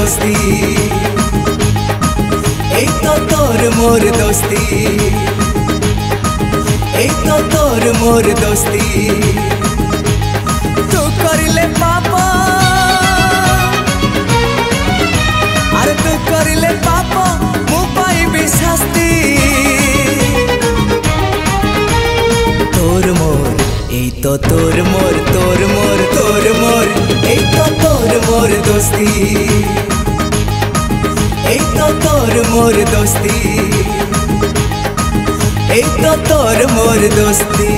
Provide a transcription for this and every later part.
दोस्ती এই তো তোর মোর दोस्ती এই তো তোর মোর दोस्ती तू करिले पापा अरे तू करिले पापा मु पाइबी शास्ति तोर मोर এই তো তোর মোর তোর মোর তোর মোর এই তো তোর মোর दोस्ती এই তো তোর মোর दोस्ती এই তো তোর মোর दोस्ती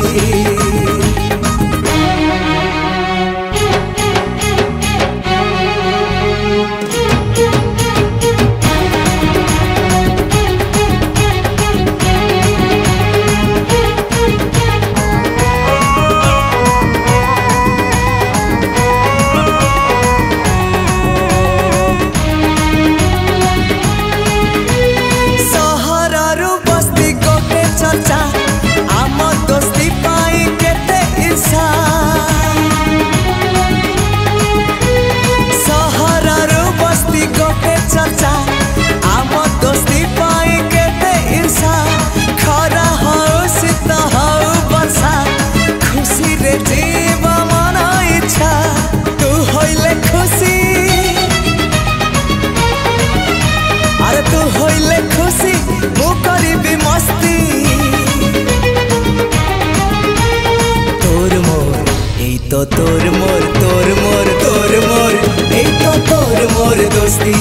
तो तोर मोर तोर मोर तोर मोर এই তো তোর মোর दोस्ती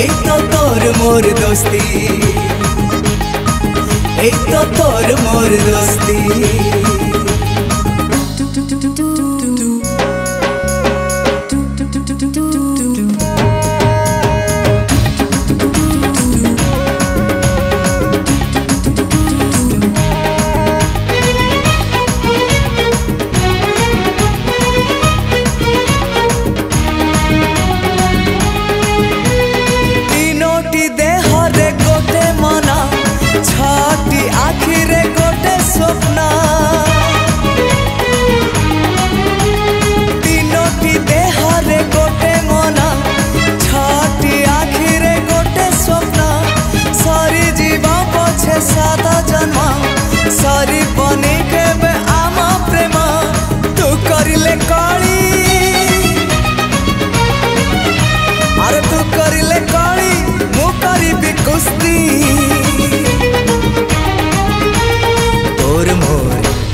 এই তো তোর মোর दोस्ती এই তো তোর মোর दोस्ती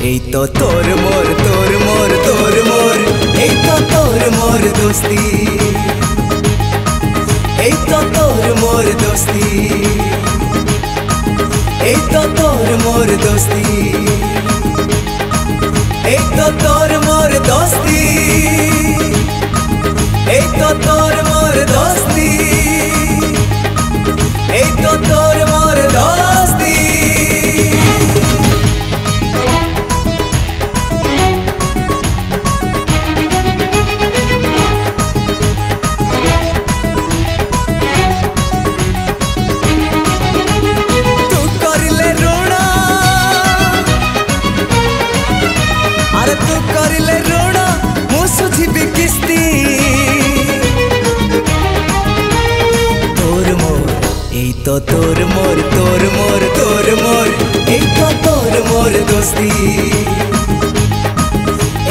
এই তো তোর মোর তোর মোর তোর মোর এই তো তোর মোর दोस्ती এই তো তোর মোর दोस्ती এই তো তোর মোর दोस्ती এই তো তোর মোর दोस्ती এই তো তোর মোর दोस्ती এই তো তোর মোর दोस्ती तो तोर मोर तोर मोर तोर मोर এই তো তোর মোর दोस्ती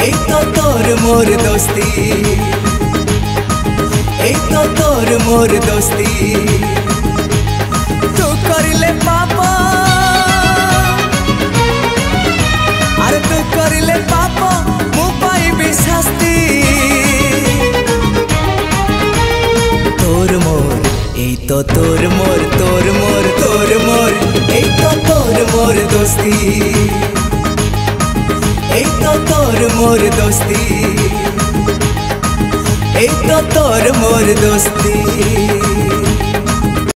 এই তো তোর মোর दोस्ती এই তো তোর মোর दोस्ती तू करिले पापा अरे तू करिले पापा मु पाइबी शास्ति तोर मोर এই তো তোর মোর তোর মোর তোর মোর এই তো তোর মোর दोस्ती এই তো তোর মোর दोस्ती এই তো তোর মোর दोस्ती